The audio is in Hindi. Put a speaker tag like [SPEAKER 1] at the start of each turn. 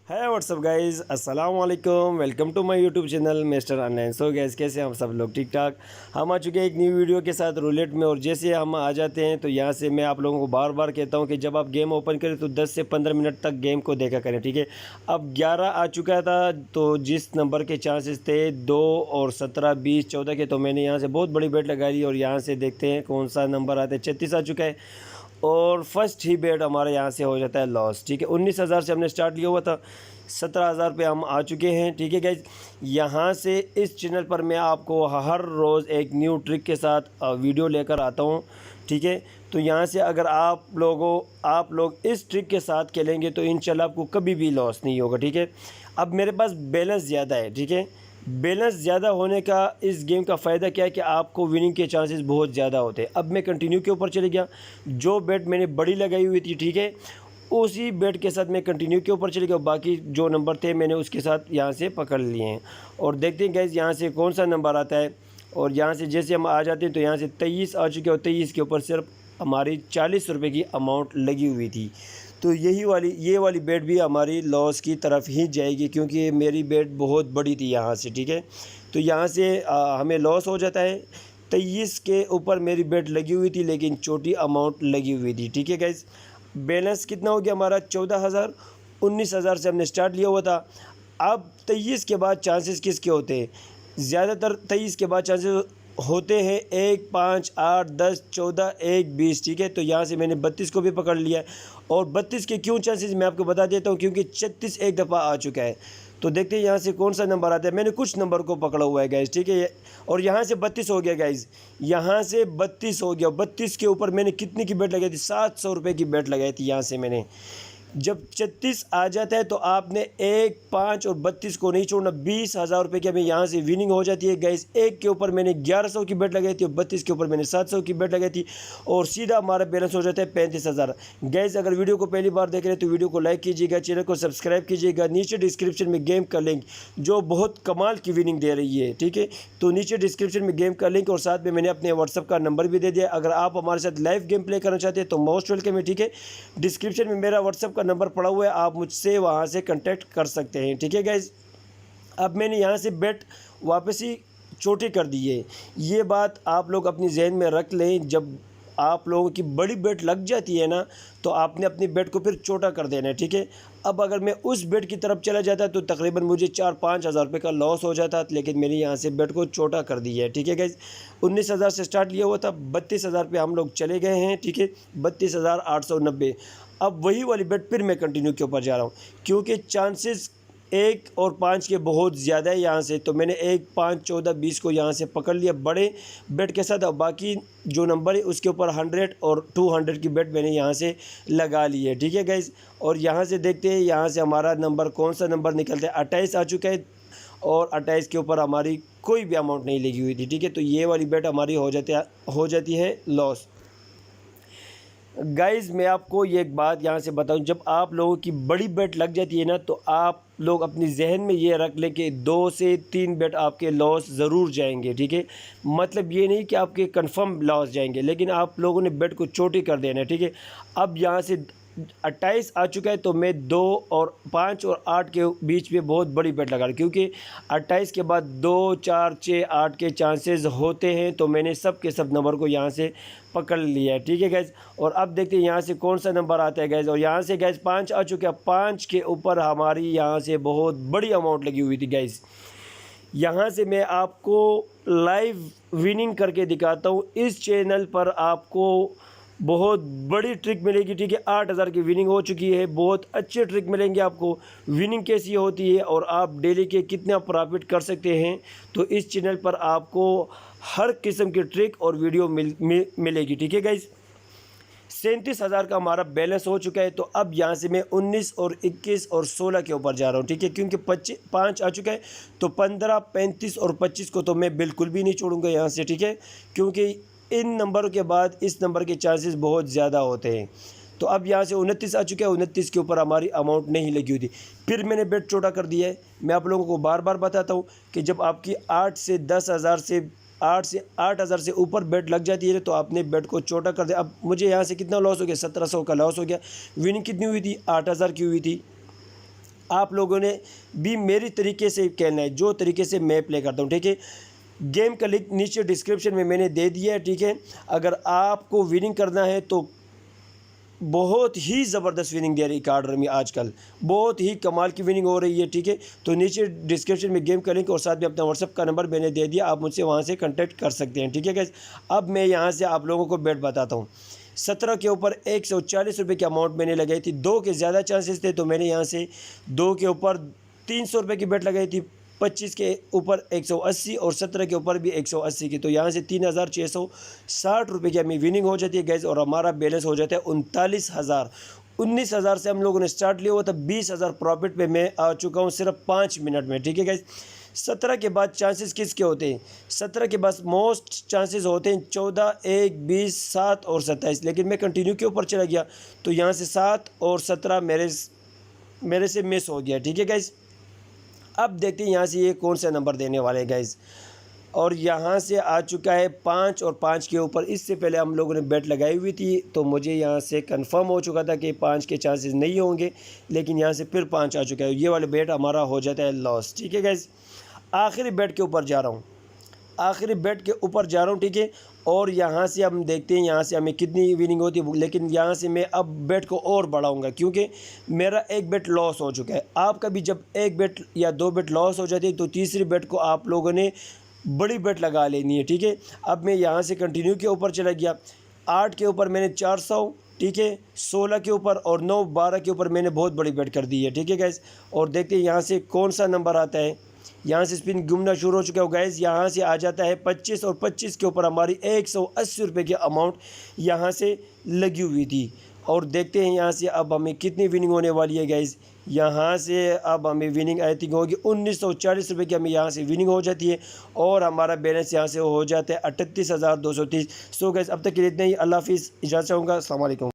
[SPEAKER 1] है व्हाट्सअप गाइज़, अस्सलाम वालेकुम। Welcome to my YouTube channel Mister Online. So guys, कैसे हम सब लोग ठीक ठाक। हम आ चुके हैं एक न्यू वीडियो के साथ रूलेट में। और जैसे हम आ जाते हैं तो यहाँ से मैं आप लोगों को बार बार कहता हूँ कि जब आप गेम ओपन करें तो 10 से 15 मिनट तक गेम को देखा करें, ठीक है। अब 11 आ चुका था, तो जिस नंबर के चांसेस थे 2 और 17, 20, 14 के, तो मैंने यहाँ से बहुत बड़ी बेट लगा ली। और यहाँ से देखते हैं कौन सा नंबर आता है। 36 आ चुका है और फर्स्ट ही बेट हमारे यहाँ से हो जाता है लॉस, ठीक है। 19,000 से हमने स्टार्ट लिया हुआ था, 17,000 पे हम आ चुके हैं, ठीक है गाइज। यहाँ से इस चैनल पर मैं आपको हर रोज़ एक न्यू ट्रिक के साथ वीडियो लेकर आता हूँ, ठीक है। तो यहाँ से अगर आप लोग इस ट्रिक के साथ खेलेंगे तो इंशाल्लाह आपको कभी भी लॉस नहीं होगा, ठीक है। अब मेरे पास बैलेंस ज़्यादा है, ठीक है। बैलेंस ज़्यादा होने का इस गेम का फ़ायदा क्या है कि आपको विनिंग के चांसेस बहुत ज़्यादा होते हैं। अब मैं कंटिन्यू के ऊपर चले गया, जो बेट मैंने बड़ी लगाई हुई थी, ठीक है, उसी बेट के साथ मैं कंटिन्यू के ऊपर चले गया। बाकी जो नंबर थे मैंने उसके साथ यहाँ से पकड़ लिए हैं। और देखते हैं गैस यहाँ से कौन सा नंबर आता है। और यहाँ से जैसे हम आ जाते हैं तो यहाँ से 23 आ चुके और 23 के ऊपर सिर्फ हमारी 40 रुपये की अमाउंट लगी हुई थी। तो ये वाली बेट भी हमारी लॉस की तरफ ही जाएगी, क्योंकि मेरी बेट बहुत बड़ी थी यहाँ से, ठीक है। तो यहाँ से हमें लॉस हो जाता है। 23 के ऊपर मेरी बेट लगी हुई थी, लेकिन छोटी अमाउंट लगी हुई थी, ठीक है गाइज़। बैलेंस कितना हो गया हमारा? 14,000। 19,000 से हमने स्टार्ट लिया हुआ था। अब 23 के बाद चांसेस किसके होते हैं? ज़्यादातर 23 के बाद चांसेस होते हैं 1, 5, 8, 10, 14, 1, 20, ठीक है। तो यहाँ से मैंने 32 को भी पकड़ लिया है। और 32 के क्यों चांसेस मैं आपको बता देता हूँ, क्योंकि 36 एक दफ़ा आ चुका है। तो देखते हैं यहाँ से कौन सा नंबर आता है। मैंने कुछ नंबर को पकड़ा हुआ है गाइज़, ठीक है। और यहाँ से 32 हो गया गाइज़, यहाँ से 32 हो गया। 32 के ऊपर मैंने कितने की बेट लगाई थी? 700 रुपये की बेट लगाई थी यहाँ से मैंने। जब 36 आ जाता है तो आपने 1, 5 और 32 को नहीं छोड़ना। 20,000 रुपये की हमें यहाँ से विनिंग हो जाती है गैस। एक के ऊपर मैंने 1100 की बेट लगाई थी और 32 के ऊपर मैंने 700 की बेट लगाई थी, और सीधा हमारा बैलेंस हो जाता है 35,000। गैस अगर वीडियो को पहली बार देख रहे हैं तो वीडियो को लाइक कीजिएगा, चैनल को सब्सक्राइब कीजिएगा। नीचे डिस्क्रिप्शन में गेम का लिंक जो बहुत कमाल की विनिंग दे रही है, ठीक है। तो नीचे डिस्क्रिप्शन में गेम का लिंक और साथ में मैंने अपने व्हाट्सअप का नंबर भी दे दिया। अगर आप हमारे साथ लाइव गेम प्ले करना चाहते हैं तो मोस्ट वेलकम है, ठीक है। डिस्क्रिप्शन में मेरा व्हाट्सअप का नंबर पड़ा हुआ है, आप मुझसे वहाँ से कांटेक्ट कर सकते हैं, ठीक है गाइज। अब मैंने यहाँ से बेट वापस ही छोटी कर दी है। ये बात आप लोग अपनी जहन में रख लें। जब आप लोगों की बड़ी बेट लग जाती है ना, तो आपने अपनी बेट को फिर छोटा कर देना है, ठीक है। अब अगर मैं उस बेट की तरफ चला जाता तो तकरीबन मुझे 4-5 हज़ार रुपये का लॉस हो जाता, लेकिन मैंने यहाँ से बेट को छोटा कर दिया है, ठीक है गाइज। 19,000 से स्टार्ट लिया हुआ था, 32,000 पे हम लोग चले गए हैं, ठीक है। 32,890। अब वही वाली बेट फिर मैं कंटिन्यू के ऊपर जा रहा हूँ, क्योंकि चांसेस 1 और 5 के बहुत ज़्यादा है यहाँ से। तो मैंने 1, 5, 14, 20 को यहाँ से पकड़ लिया बड़े बेट के साथ। और बाकी जो नंबर है उसके ऊपर 100 और 200 की बेट मैंने यहाँ से लगा ली है, ठीक है गाइज़। और यहाँ से देखते हैं यहाँ से हमारा नंबर कौन सा नंबर निकलता है। 28 आ चुका है और 28 के ऊपर हमारी कोई भी अमाउंट नहीं लगी हुई थी, ठीक है। तो ये वाली बेट हमारी हो जाती है लॉस। गाइज़ मैं आपको ये एक बात यहाँ से बताऊँ, जब आप लोगों की बड़ी बेट लग जाती है ना, तो आप लोग अपनी जहन में ये रख लें कि 2 से 3 बेट आपके लॉस ज़रूर जाएंगे, ठीक है। मतलब ये नहीं कि आपके कंफर्म लॉस जाएंगे, लेकिन आप लोगों ने बेट को छोटी कर देना है, ठीक है। अब यहाँ से 28 आ चुका है, तो मैं 2 और 5 और 8 के बीच में बहुत बड़ी बेट लगा रहा हूँ, क्योंकि 28 के बाद 2, 4, 6, 8 के चांसेस होते हैं। तो मैंने सब के सब नंबर को यहाँ से पकड़ लिया है, ठीक है गैस। और अब देखते हैं यहाँ से कौन सा नंबर आता है गैस। और यहाँ से गैस 5 आ चुका है। 5 के ऊपर हमारी यहाँ से बहुत बड़ी अमाउंट लगी हुई थी गैस। यहाँ से मैं आपको लाइव विनिंग करके दिखाता हूँ। इस चैनल पर आपको बहुत बड़ी ट्रिक मिलेगी, ठीक है। 8,000 की विनिंग हो चुकी है। बहुत अच्छे ट्रिक मिलेंगे आपको, विनिंग कैसी होती है और आप डेली के कितना प्रॉफिट कर सकते हैं। तो इस चैनल पर आपको हर किस्म की ट्रिक और वीडियो मिलेगी, ठीक है गाइज। 37,000 का हमारा बैलेंस हो चुका है। तो अब यहाँ से मैं 19 और 21 और 16 के ऊपर जा रहा हूँ, ठीक है, क्योंकि 5 आ चुका है। तो 15, 35 और 25 को तो मैं बिल्कुल भी नहीं छोड़ूंगा यहाँ से, ठीक है, क्योंकि इन नंबरों के बाद इस नंबर के चांसेस बहुत ज़्यादा होते हैं। तो अब यहाँ से 29 आ चुका है। 29 के ऊपर हमारी अमाउंट नहीं लगी हुई थी, फिर मैंने बेट छोटा कर दिया है। मैं आप लोगों को बार बार बताता हूँ कि जब आपकी 8 से 10,000 से 8,000 से ऊपर बेट लग जाती है तो आपने बेट को छोटा कर दिया। अब मुझे यहाँ से कितना लॉस हो गया? 1,700 का लॉस हो गया। विनिंग कितनी हुई थी? 8,000 की हुई थी। आप लोगों ने भी मेरी तरीके से खेलना है, जो तरीके से मैं प्ले करता हूँ, ठीक है। गेम का लिंक नीचे डिस्क्रिप्शन में मैंने दे दिया है, ठीक है। अगर आपको विनिंग करना है तो बहुत ही ज़बरदस्त विनिंग दे रही कार्ड रमी आजकल, बहुत ही कमाल की विनिंग हो रही है, ठीक है। तो नीचे डिस्क्रिप्शन में गेम का लिंक और साथ में अपना व्हाट्सअप का नंबर मैंने दे दिया, आप मुझसे वहाँ से कांटेक्ट कर सकते हैं, ठीक है गाइस। अब मैं यहाँ से आप लोगों को बेट बताता हूँ। 17 के ऊपर 140 रुपये की अमाउंट मैंने लगाई थी, 2 के ज़्यादा चांसेस थे तो मैंने यहाँ से 2 के ऊपर 300 रुपये की बेट लगाई थी, 25 के ऊपर 180 और 17 के ऊपर भी 180 की। तो यहाँ से 3660 रुपये की हमें विनिंग हो जाती है गैस, और हमारा बैलेंस हो जाता है 39,000। 19,000 से हम लोगों ने स्टार्ट लिया हुआ था, 20,000 प्रॉफिट पे मैं आ चुका हूँ सिर्फ 5 मिनट में, ठीक है गैस। 17 के बाद चांसेस किसके होते हैं? 17 के बाद मोस्ट चांसेस होते हैं 14, 1, 20, 7 और 27, लेकिन मैं कंटिन्यू के ऊपर चला गया तो यहाँ से 7 और 17 मेरे से मिस हो गया, ठीक है गाइस। अब देखते हैं यहाँ से ये कौन सा नंबर देने वाले हैं गाइस, और यहाँ से आ चुका है 5 और 5 के ऊपर। इससे पहले हम लोगों ने बेट लगाई हुई थी तो मुझे यहाँ से कंफर्म हो चुका था कि 5 के चांसेस नहीं होंगे, लेकिन यहाँ से फिर 5 आ चुका है, ये वाला बेट हमारा हो जाता है लॉस, ठीक है गाइस। आखिरी बेट के ऊपर जा रहा हूँ, आखिरी बेट के ऊपर जा रहा हूँ, ठीक है। और यहाँ से हम देखते हैं यहाँ से हमें कितनी विनिंग होती है, लेकिन यहाँ से मैं अब बेट को और बढ़ाऊँगा क्योंकि मेरा एक बेट लॉस हो चुका है। आपका भी जब एक बेट या 2 बेट लॉस हो जाती है तो तीसरी बेट को आप लोगों ने बड़ी बेट लगा लेनी है, ठीक है। अब मैं यहाँ से कंटिन्यू के ऊपर चला गया, 8 के ऊपर मैंने 400, ठीक है, 16 के ऊपर और 9, 12 के ऊपर मैंने बहुत बड़ी बेट कर दी है, ठीक है गैस। और देखते हैं यहाँ से कौन सा नंबर आता है। यहाँ से स्पिन घूमना शुरू हो चुका है गैस, यहाँ से आ जाता है 25 और 25 के ऊपर हमारी 180 रुपये की अमाउंट यहाँ से लगी हुई थी। और देखते हैं यहाँ से अब हमें कितनी विनिंग होने वाली है गैस। यहाँ से अब हमें विनिंग आई थिंक होगी 1940 रुपये की, हमें यहाँ से विनिंग हो जाती है और हमारा बैलेंस यहाँ से हो जाता है 38,230। सो गैस अब तक के लिए इतना ही, अल्लाह हाफिज़, इजाज़त चाहूँगा, अस्सलाम वालेकुम।